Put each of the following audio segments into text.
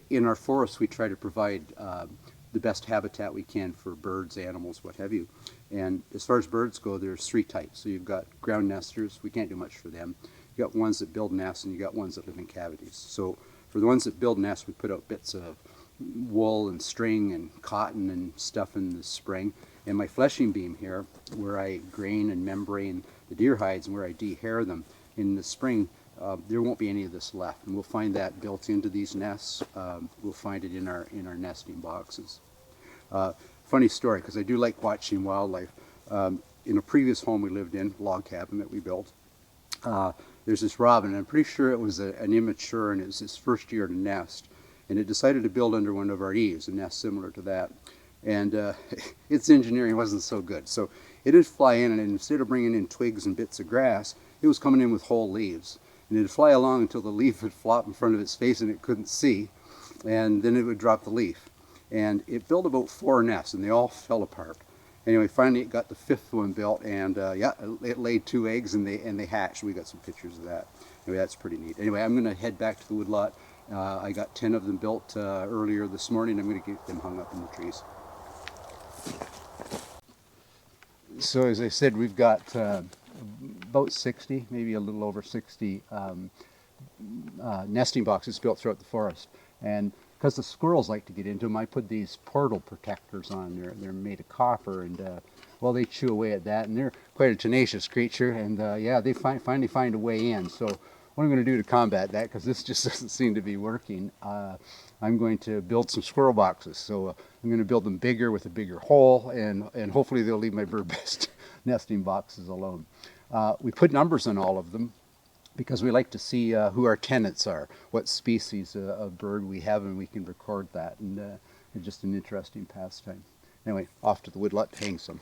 in our forests we try to provide the best habitat we can for birds, animals, what have you. And as far as birds go, there's three types. So you've got ground nesters, we can't do much for them. You got ones that build nests, and you got ones that live in cavities. So for the ones that build nests, we put out bits of wool and string and cotton and stuff in the spring. And my fleshing beam here, where I grain and membrane the deer hides and where I dehair them in the spring, there won't be any of this left. And we'll find that built into these nests. We'll find it in our nesting boxes. Funny story, because I do like watching wildlife. In a previous home we lived in, log cabin that we built, there's this robin, and I'm pretty sure it was an immature, and it was its first year to nest. And it decided to build under one of our eaves, a nest similar to that. And its engineering wasn't so good. So it would fly in, and instead of bringing in twigs and bits of grass, it was coming in with whole leaves. And it would fly along until the leaf would flop in front of its face and it couldn't see. And then it would drop the leaf. And it built about 4 nests, and they all fell apart. Anyway, finally it got the 5th one built, and yeah, it laid 2 eggs, and they hatched. We got some pictures of that. Anyway, that's pretty neat. Anyway, I'm going to head back to the woodlot. I got 10 of them built earlier this morning. I'm going to get them hung up in the trees. So as I said, we've got about 60, maybe a little over 60 nesting boxes built throughout the forest. And because the squirrels like to get into them, I put these portal protectors on there. They're made of copper, and well, they chew away at that, and they're quite a tenacious creature, and yeah, they finally find a way in. So what I'm going to do to combat that, because this just doesn't seem to be working, I'm going to build some squirrel boxes. So I'm going to build them bigger with a bigger hole, and hopefully they'll leave my bird nesting boxes alone. We put numbers on all of them, because we like to see who our tenants are, what species of bird we have, and we can record that. And it's just an interesting pastime. Anyway, off to the woodlot to hang some.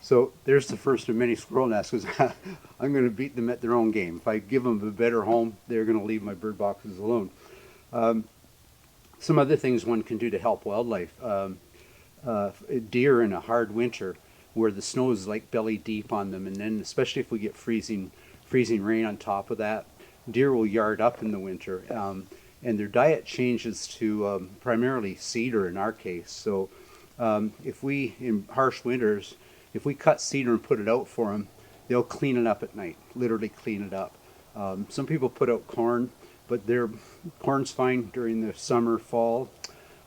So there's the first of many squirrel nests, because I'm going to beat them at their own game. If I give them a better home, they're going to leave my bird boxes alone. Some other things one can do to help wildlife. Deer in a hard winter where the snow is like belly deep on them, and then especially if we get freezing rain on top of that, deer will yard up in the winter. And their diet changes to primarily cedar in our case. So if we, in harsh winters, if we cut cedar and put it out for them, they'll clean it up at night, literally clean it up. Some people put out corn, but corn's fine during the summer, fall,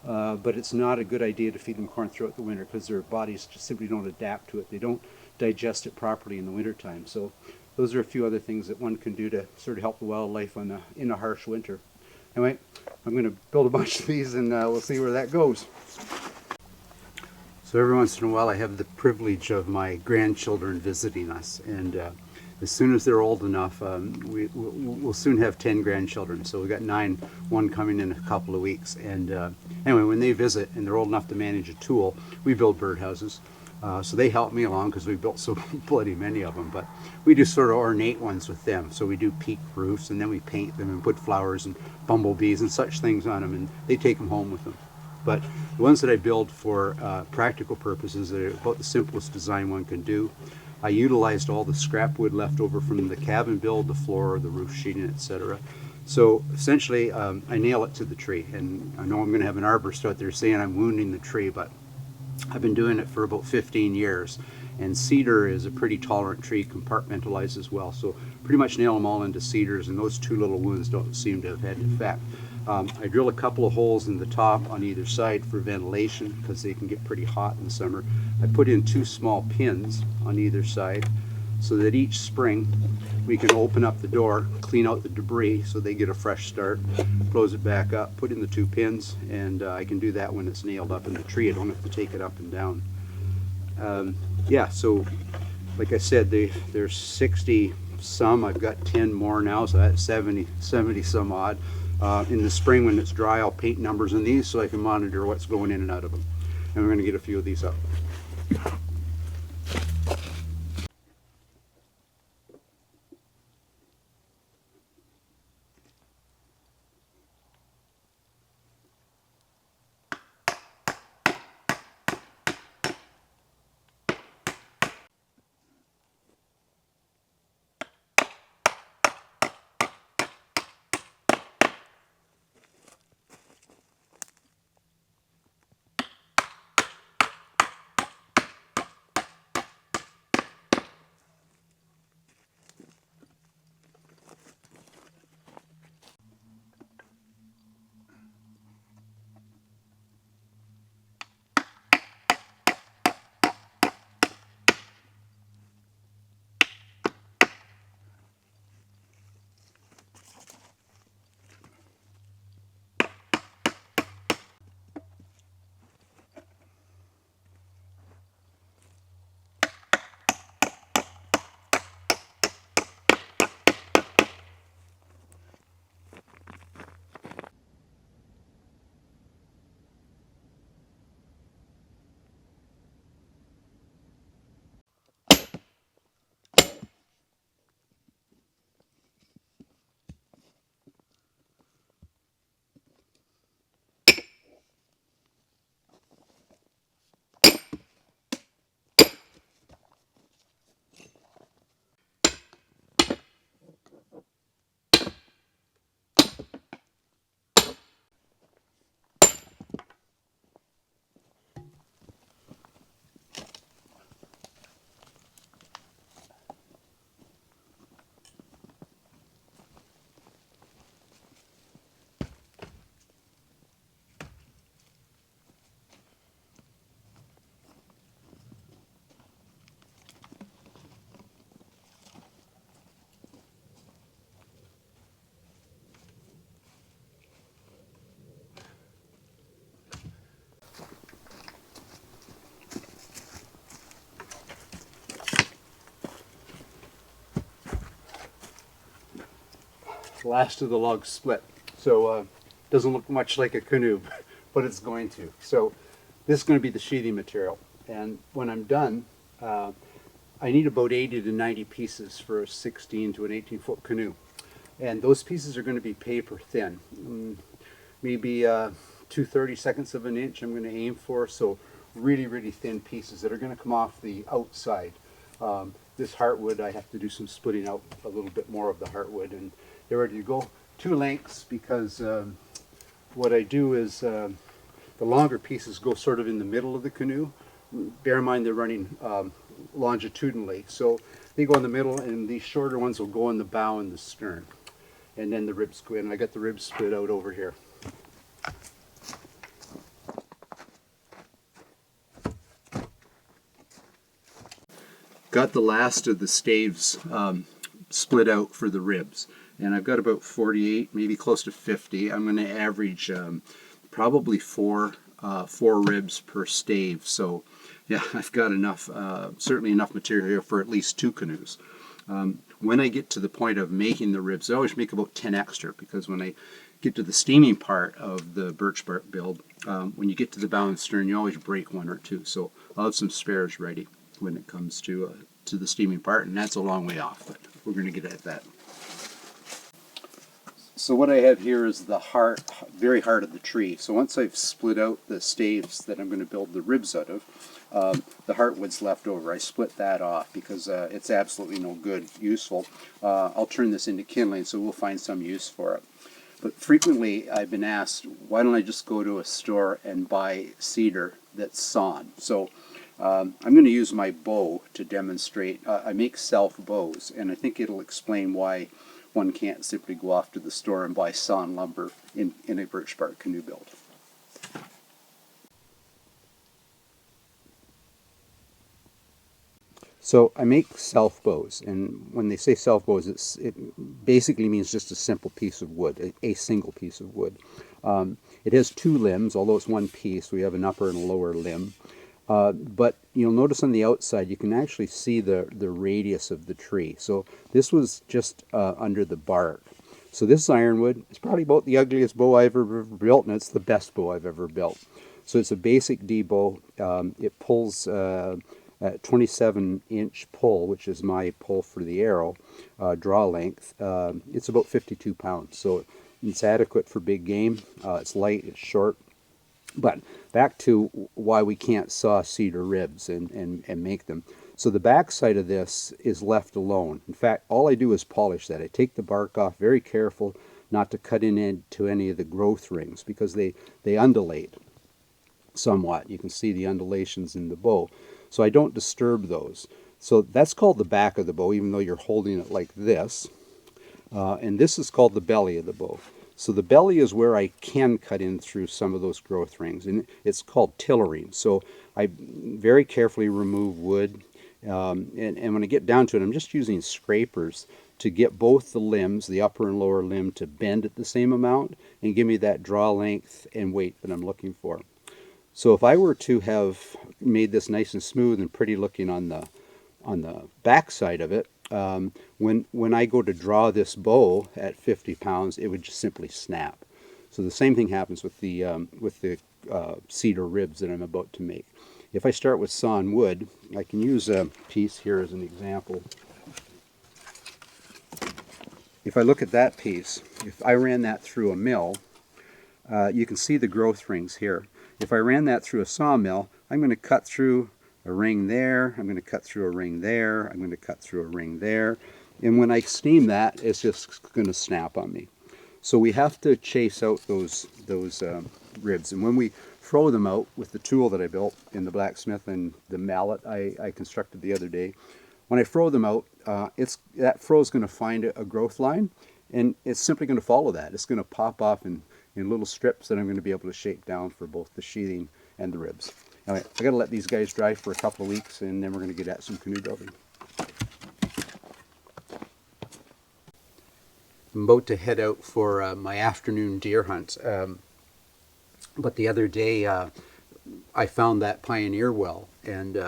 but it's not a good idea to feed them corn throughout the winter, because their bodies just simply don't adapt to it. They don't digest it properly in the wintertime. So those are a few other things that one can do to sort of help the wildlife in a harsh winter. Anyway, I'm going to build a bunch of these, and we'll see where that goes. So every once in a while I have the privilege of my grandchildren visiting us, and as soon as they're old enough, we'll soon have 10 grandchildren. So we've got 9, one coming in a couple of weeks. And anyway, when they visit and they're old enough to manage a tool, we build birdhouses. So they help me along because we built so bloody many of them. But we do sort of ornate ones with them. So we do peaked roofs, and then we paint them and put flowers and bumblebees and such things on them, and they take them home with them. But the ones that I build for practical purposes are about the simplest design one can do. I utilized all the scrap wood left over from the cabin build, the floor, the roof sheeting, etc. So essentially, I nail it to the tree. And I know I'm going to have an arborist out there saying I'm wounding the tree, but I've been doing it for about 15 years. And cedar is a pretty tolerant tree, compartmentalized as well. So pretty much nail them all into cedars, and those two little wounds don't seem to have had effect. I drill a couple of holes in the top on either side for ventilation because they can get pretty hot in summer. I put in 2 small pins on either side so that each spring we can open up the door, clean out the debris so they get a fresh start, close it back up, put in the 2 pins, and I can do that when it's nailed up in the tree. I don't have to take it up and down. Yeah, so like I said, there's 60 some. I've got 10 more now, so that's 70 some odd. In the spring when it's dry, I'll paint numbers in these so I can monitor what's going in and out of them. And we're going to get a few of these up. Last of the logs split, so doesn't look much like a canoe, but it's going to. So this is going to be the sheathing material, and when I'm done, I need about 80 to 90 pieces for a 16 to an 18-foot canoe, and those pieces are going to be paper thin, maybe 2/32 of an inch I'm going to aim for, so really thin pieces that are going to come off the outside. This heartwood, I have to do some splitting out a little bit more of the heartwood, and they're ready to go. 2 lengths, because what I do is the longer pieces go sort of in the middle of the canoe. Bear in mind they're running longitudinally, so they go in the middle, and these shorter ones will go in the bow and the stern, and then the ribs go in. I got the ribs split out over here. Got the last of the staves split out for the ribs, and I've got about 48, maybe close to 50. I'm going to average probably four ribs per stave. So yeah, I've got enough, certainly enough material for at least 2 canoes. when I get to the point of making the ribs, I always make about 10 extra, because when I get to the steaming part of the birch bark build, when you get to the bow and stern, you always break one or two. So I'll have some spares ready when it comes to the steaming part, and that's a long way off, but we're going to get at that. So what I have here is the heart, very heart of the tree. So once I've split out the staves that I'm going to build the ribs out of, the heartwood's left over. I split that off because it's absolutely no good, useful. I'll turn this into kindling, so we'll find some use for it. But frequently I've been asked, why don't I just go to a store and buy cedar that's sawn? So I'm going to use my bow to demonstrate. I make self bows, and I think it'll explain why one can't simply go off to the store and buy sawn lumber in a birch bark canoe build. So I make self bows, and when they say self bows, it basically means just a simple piece of wood, a single piece of wood. It has two limbs, although it's one piece. We have an upper and a lower limb. But you'll notice on the outside you can actually see the radius of the tree. So this was just under the bark. So this ironwood is probably about the ugliest bow I've ever built, and it's the best bow I've ever built. So it's a basic D bow. It pulls at 27-inch pull, which is my pull for the arrow, draw length. It's about 52 pounds, so it's adequate for big game. It's light, it's short. But back to why we can't saw cedar ribs and make them. So the back side of this is left alone. In fact, all I do is polish that. I take the bark off, very careful not to cut into any of the growth rings, because they undulate somewhat. You can see the undulations in the bow. So I don't disturb those. So that's called the back of the bow, even though you're holding it like this. And this is called the belly of the bow. So the belly is where I can cut in through some of those growth rings, and it's called tillering. So I very carefully remove wood, and when I get down to it, I'm just using scrapers to get both the limbs, the upper and lower limb, to bend at the same amount and give me that draw length and weight that I'm looking for. So if I were to have made this nice and smooth and pretty looking on the back side of it, when I go to draw this bow at 50 pounds, it would just simply snap. So the same thing happens with the cedar ribs that I'm about to make. If I start with sawn wood, I can use a piece here as an example. If I look at that piece, if I ran that through a mill, you can see the growth rings here. If I ran that through a sawmill, I'm going to cut through a ring there, I'm going to cut through a ring there, I'm going to cut through a ring there, and when I steam that, it's just going to snap on me. So we have to chase out those ribs, and when we throw them out with the tool that I built in the blacksmith and the mallet I constructed the other day, when I throw them out, that throw is going to find a growth line, and it's simply going to follow that. It's going to pop off in little strips that I'm going to be able to shape down for both the sheathing and the ribs. Anyway, I got to let these guys dry for a couple of weeks, and then we're going to get at some canoe building. I'm about to head out for my afternoon deer hunt, but the other day I found that pioneer well, and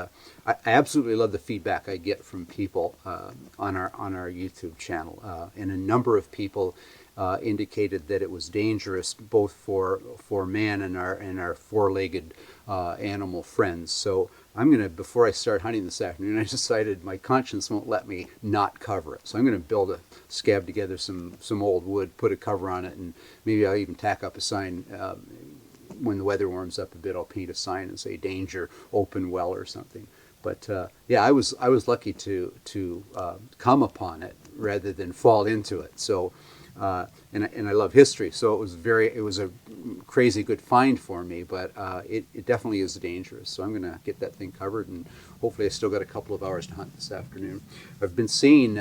I absolutely love the feedback I get from people on our YouTube channel, and a number of people indicated that it was dangerous both for man and our four-legged animal friends. So I'm going to, before I start hunting this afternoon, I decided my conscience won't let me not cover it. So I'm going to scab together some old wood, put a cover on it, and maybe I'll even tack up a sign. When the weather warms up a bit, I'll paint a sign and say "Danger, Open Well" or something. But yeah, I was lucky to come upon it rather than fall into it. So. And I love history, so it was a crazy good find for me, but it definitely is dangerous. So I'm going to get that thing covered, and hopefully I still got a couple of hours to hunt this afternoon. I've been seeing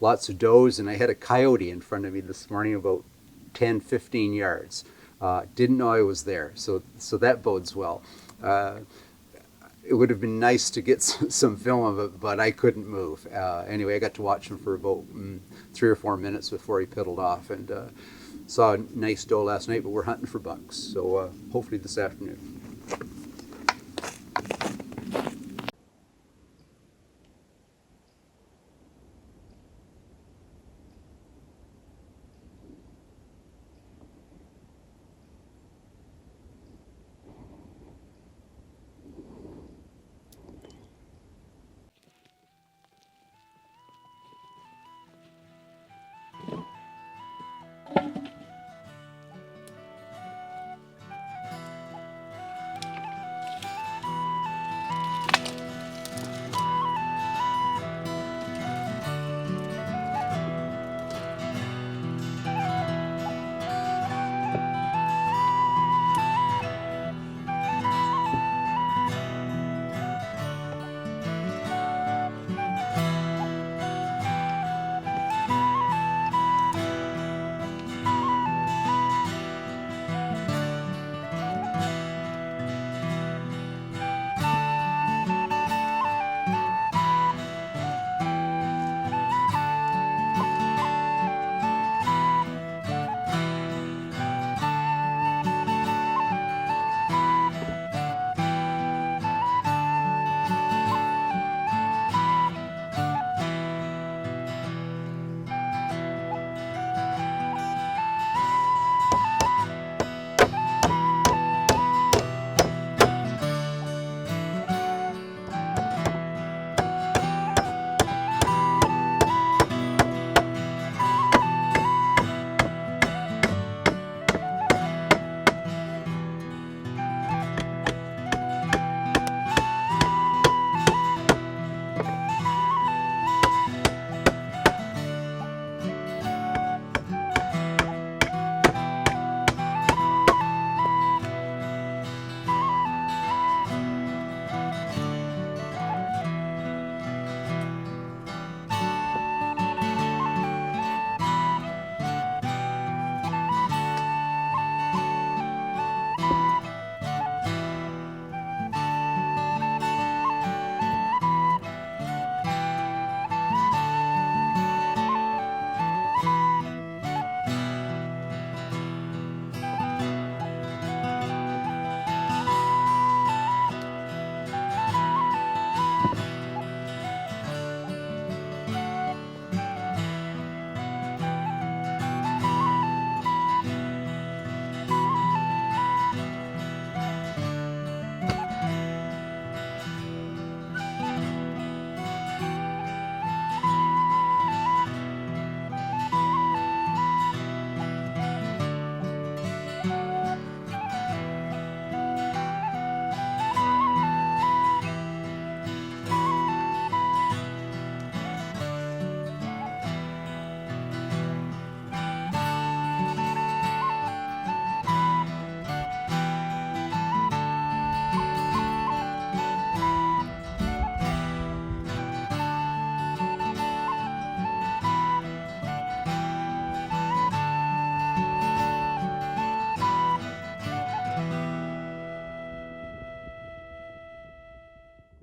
lots of does, and I had a coyote in front of me this morning about 10-15 yards. Didn't know I was there, so that bodes well. It would have been nice to get some film of it, but I couldn't move. Anyway, I got to watch him for about 3 or 4 minutes before he piddled off, and saw a nice doe last night, but we're hunting for bucks, so hopefully this afternoon.